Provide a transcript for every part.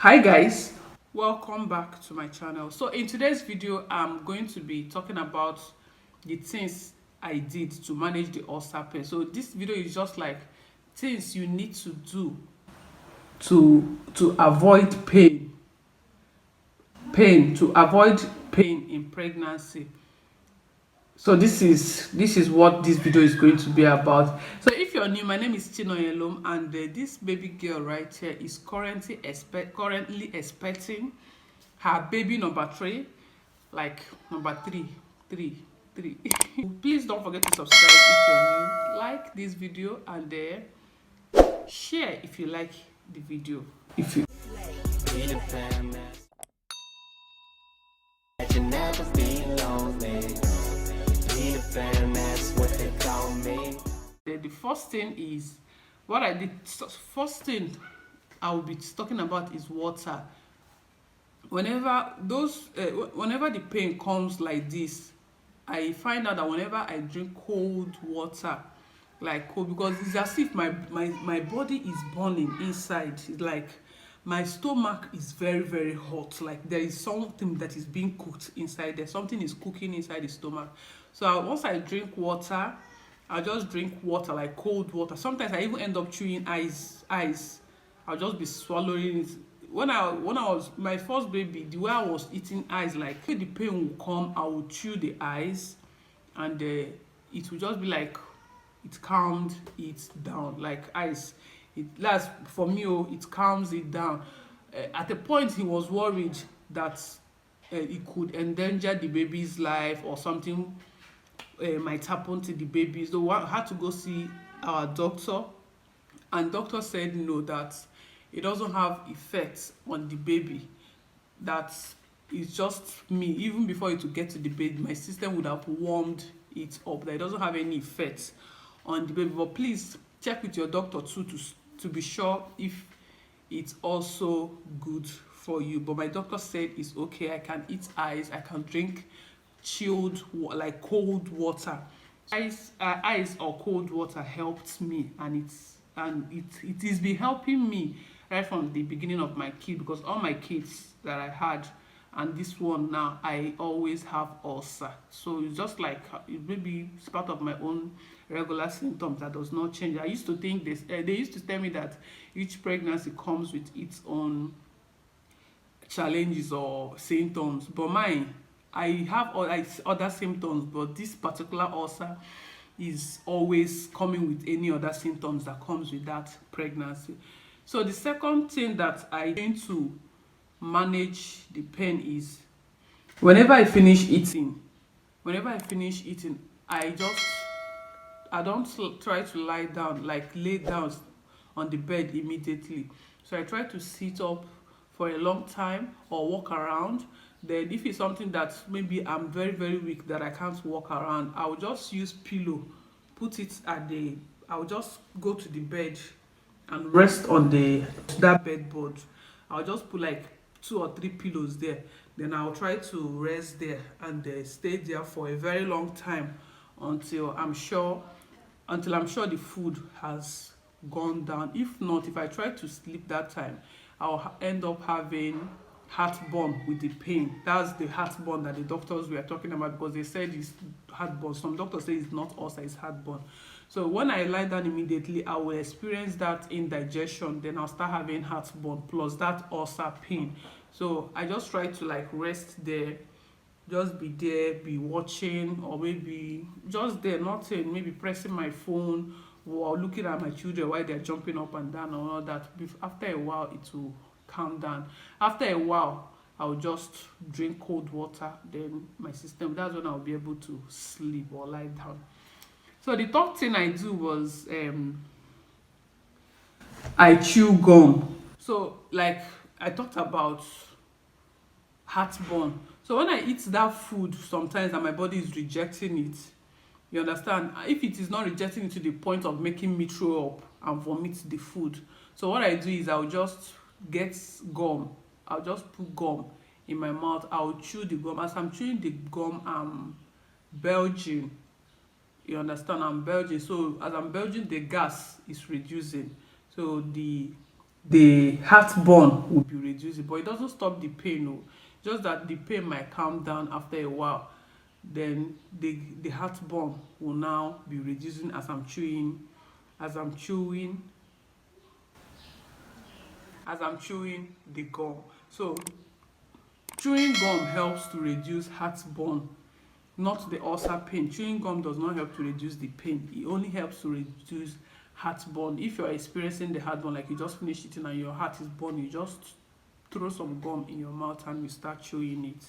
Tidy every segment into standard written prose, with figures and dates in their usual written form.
Hi guys, welcome back to my channel. So in today's video I'm going to be talking about the things I did to manage the ulcer pain. So this video is just like things you need to do to avoid to avoid pain in pregnancy. So this is what this video is going to be about. So if you're new, my name is Chinoyelom, and this baby girl right here is currently expecting her baby number three, like number three. Please don't forget to subscribe if you're new, like this video, and share if you like the video. If you the first thing is what I did. First thing I will be talking about is water. Whenever the pain comes like this, I find out that whenever I drink cold water, like cold, because it's as if my body is burning inside. It's like my stomach is very hot, like there is something that is being cooked inside there. Something is cooking inside the stomach. So once I drink water, I just drink water, like cold water. Sometimes I even end up chewing ice. I'll just be swallowing it. When I was my first baby, the way I was eating ice, like when the pain will come, I will chew the ice, and it will just be like it calmed it down, like ice. It lasts for me. Oh, it calms it down. At a point, he was worried that it could endanger the baby's life or something might happen to the baby. So I had to go see our doctor, and doctor said no, that it doesn't have effects on the baby, that it's just me. Even before it would get to the baby, my system would have warmed it up, that it doesn't have any effects on the baby. But please check with your doctor too, to be sure if it's also good for you. But my doctor said it's okay. I can eat ice, I can drink chilled like cold water. Ice or cold water helped me, and it has been helping me right from the beginning of my kid, because all my kids that I had and this one now, I always have ulcer. So it's just like it maybe it's part of my own regular symptoms that does not change. I used to think this. They used to tell me that each pregnancy comes with its own challenges or symptoms, but mine, I have other symptoms, but this particular ulcer is always coming with any other symptoms that comes with that pregnancy. So the second thing that I do to manage the pain is whenever I finish eating, I just I don't try to lie down, like lay down on the bed immediately. So I try to sit up for a long time or walk around. Then if it's something that maybe I'm very weak that I can't walk around, I'll just use pillow, put it at the I'll just go to the bed and rest on that bedboard. I'll just put like 2 or 3 pillows there. Then I'll try to rest there and stay there for a very long time until I'm sure the food has gone down. If not, if I try to sleep that time, I'll end up having heartburn with the pain. That's the heartburn that the doctors were talking about, because they said it's heartburn. Some doctors say it's not ulcer, it's heartburn. So when I lie down immediately, I will experience that indigestion. Then I'll start having heartburn plus that ulcer pain. So I just try to like rest there, just be there, be watching, or maybe just there, nothing, maybe pressing my phone or looking at my children while they're jumping up and down and all that. After a while, it will calm down. After a while, I'll just drink cold water. Then my system, that's when I'll be able to sleep or lie down. So the third thing I do was I chew gum. So like I talked about heartburn. So when I eat that food sometimes and my body is rejecting it, you understand? If it is not rejecting it to the point of making me throw up and vomit the food, so what I do is I'll just get gum. I'll just put gum in my mouth. I'll chew the gum. As I'm chewing the gum, I'm belching. You understand? I'm belching. So as I'm belching, the gas is reducing. So the the heartburn will be reducing, but it doesn't stop the pain. No, just that the pain might calm down after a while. Then the heartburn will now be reducing as I'm chewing, as I'm chewing the gum. So chewing gum helps to reduce heartburn, not the ulcer pain. Chewing gum does not help to reduce the pain. It only helps to reduce heartburn. If you're experiencing the heartburn, like you just finished eating and your heart is burning, you just throw some gum in your mouth and you start chewing it.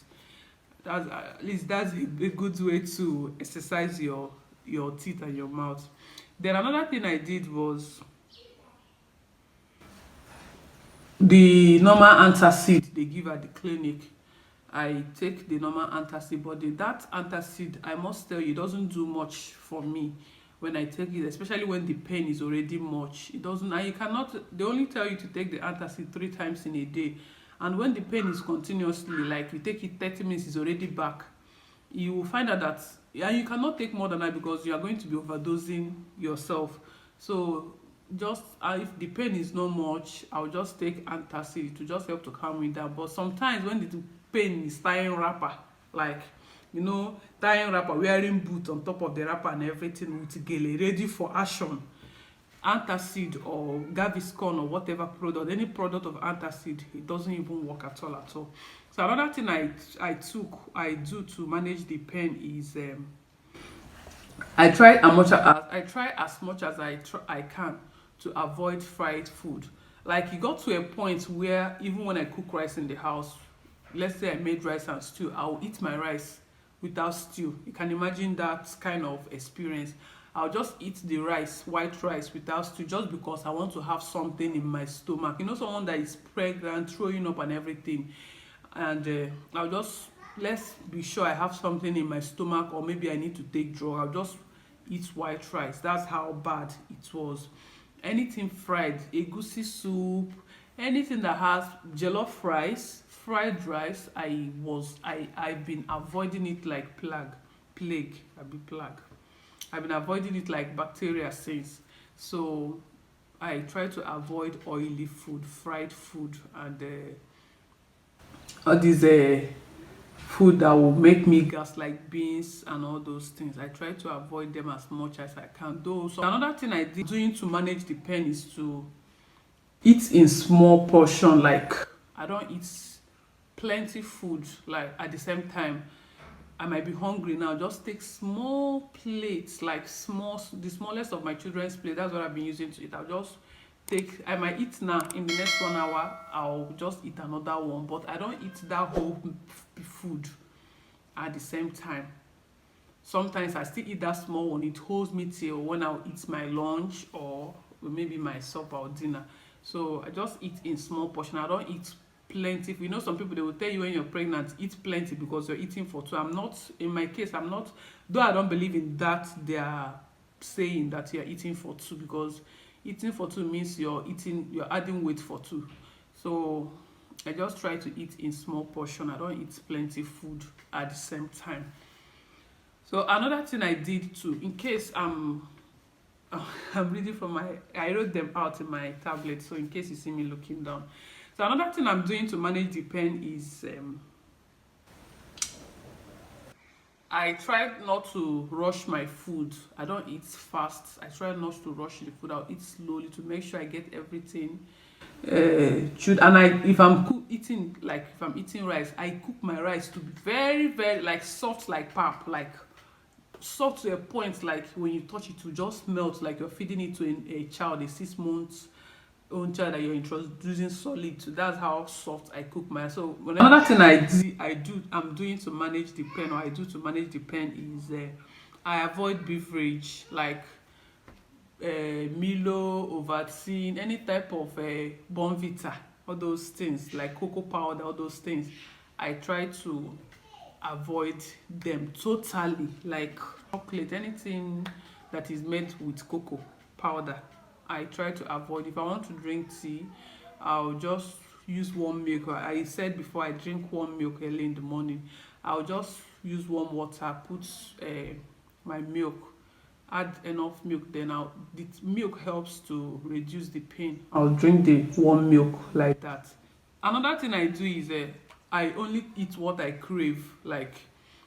That's at least that's a good way to exercise your teeth and your mouth. Then another thing I did was the normal antacid they give at the clinic. I take the normal antacid, but that antacid, I must tell you, it doesn't do much for me when I take it, especially when the pain is already much. It doesn't, and you cannot, they only tell you to take the antacid 3 times in a day. And when the pain is continuously, like you take it 30 minutes, it's already back, you will find out that, and you cannot take more than that because you are going to be overdosing yourself. So just if the pain is not much, I'll just take antacid to just help to calm me down. But sometimes when the pain is tying wrapper, like tying wrapper, wearing boot on top of the wrapper and everything with gele ready for action, antacid or Gaviscon or whatever product, any product of antacid, it doesn't even work at all at all. So another thing I do to manage the pain is I try as much as I can to avoid fried food. Like it got to a point where even when I cook rice in the house, let's say I made rice and stew, I'll eat my rice without stew. You can imagine that kind of experience. I'll just eat the rice, white rice without stew, just because I want to have something in my stomach. Someone that is pregnant, throwing up and everything, and I'll just, let's be sure I have something in my stomach, or maybe I need to take drug. I'll just eat white rice. That's how bad it was. Anything fried, egusi soup, anything that has jollof rice, fried rice, I've been avoiding it like plague. I've been avoiding it like bacteria since. So I try to avoid oily food, fried food, and all these food that will make me gas, like beans and all those things. I try to avoid them as much as I can. Though, so another thing I did doing to manage the pain is to eat in small portion. Like I don't eat plenty food like at the same time. I might be hungry now, just take small plates, like the smallest of my children's plate. That's what I've been using to eat. I might eat now, in the next 1 hour I'll just eat another one, but I don't eat that whole food at the same time. Sometimes I still eat that small one. It holds me till when I'll eat my lunch or maybe my supper or dinner. So I just eat in small portion. I don't eat plenty. Some people, they will tell you when you're pregnant, eat plenty because you're eating for two. I'm not, in my case, I'm not, though I don't believe in that. They are saying that you're eating for two, because eating for two means you're adding weight for two. So I just try to eat in small portion. I don't eat plenty food at the same time. So another thing I did too, in case I'm reading from I wrote them out in my tablet, so in case you see me looking down. So another thing I'm doing to manage the pain is I try not to rush my food. I don't eat fast. I try not to rush the food. I'll eat slowly to make sure I get everything chewed. And if I'm eating rice, I cook my rice to be very, very like soft, like pap, like soft to a point, like when you touch it to just melt, like you're feeding it to a child, a 6 months own child that you're introducing solid to. That's how soft I cook my. So another thing I'm doing to manage the pain, or I do to manage the pain, is I avoid beverage like Milo, Ovaltine, any type of Bonvita, all those things, like cocoa powder, all those things. I try to avoid them totally, like chocolate, anything that is made with cocoa powder. I try to avoid. If I want to drink tea, I'll just use warm milk. I said before, I drink warm milk early in the morning. I'll just use warm water, put my milk, add enough milk, then the milk helps to reduce the pain. I'll drink the warm milk like that. Another thing I do is I only eat what I crave. Like,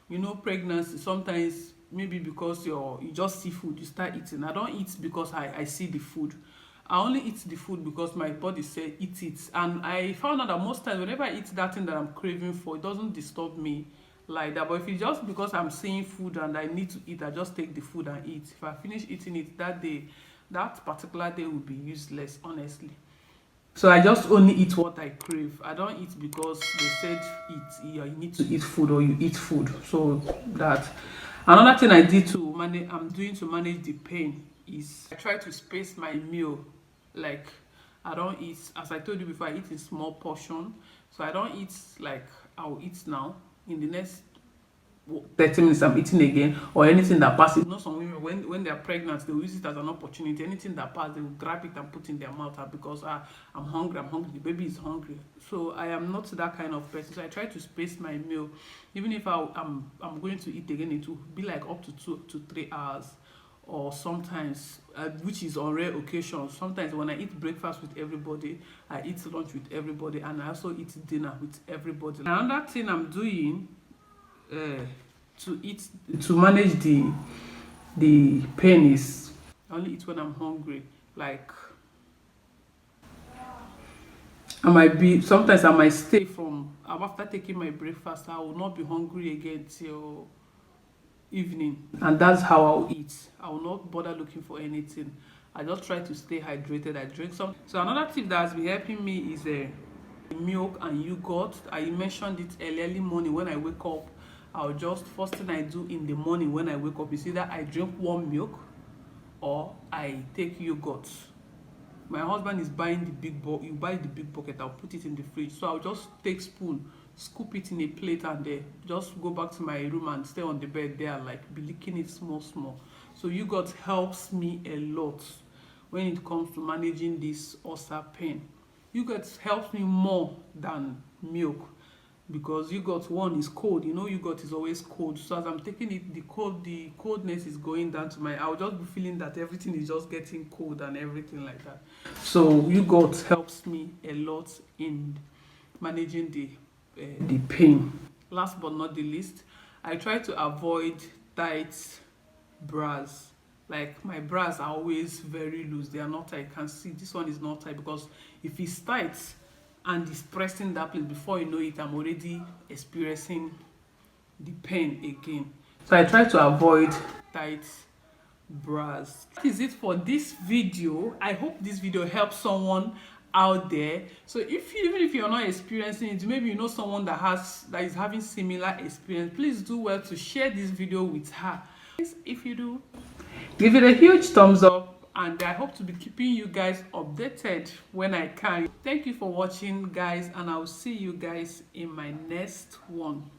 you know, pregnancy, sometimes maybe because you just see food, you start eating. I don't eat because I see the food. I only eat the food because my body said eat it. And I found out that most times whenever I eat that thing that I'm craving for, it doesn't disturb me like that. But if it's just because I'm seeing food and I need to eat, I just take the food and eat. If I finish eating it that day, that particular day will be useless, honestly. So I just only eat what I crave. I don't eat because they said eat. You need to eat food or you eat food. So that. Another thing I did to manage, I'm doing to manage the pain is I try to space my meal. Like, I don't eat, as I told you before, I eat in small portion. So I don't eat like I'll eat now. In the next 30 minutes I'm eating again, or anything that passes. You know, some women when they're pregnant, they will use it as an opportunity. Anything that passes, they will grab it and put in their mouth because I'm hungry, the baby is hungry. So I am not that kind of person. So I try to space my meal. Even if I'm going to eat again, it will be like up to 2 to 3 hours. Or sometimes, which is on rare occasions, sometimes when I eat breakfast with everybody, I eat lunch with everybody, and I also eat dinner with everybody. Another thing I'm doing to manage the pain is I only eat when I'm hungry. Like, sometimes I might stay from after taking my breakfast, I will not be hungry again till evening, and that's how I'll eat. I will not bother looking for anything. I just try to stay hydrated. I drink some. So another tip that has been helping me is milk and yogurt. I mentioned it early morning when I wake up. I'll just, first thing I do in the morning when I wake up is either I drink warm milk or I take yogurt. My husband is buying the big bucket. You buy the big bucket, I'll put it in the fridge. So I'll just take spoon, scoop it in a plate, and just go back to my room and stay on the bed there, like be licking it small. So yogurt helps me a lot when it comes to managing this ulcer pain. Yogurt helps me more than milk because yogurt, one, is cold. You know, yogurt is always cold. So as I'm taking it, the coldness is going down to I'll just be feeling that everything is just getting cold and everything like that. So yogurt helps me a lot in managing the pain. Last but not the least, I try to avoid tight bras. Like, my bras are always very loose. They are not tight. You can see this one is not tight because if it's tight and it's pressing that place, before you know it, I'm already experiencing the pain again. So I try to avoid tight bras. That is it for this video. I hope this video helps someone out there. So even if you're not experiencing it, maybe you know someone that is having similar experience, please do well to share this video with her. If you do, give it a huge thumbs up, and I hope to be keeping you guys updated when I can. Thank you for watching, guys, and I'll see you guys in my next one.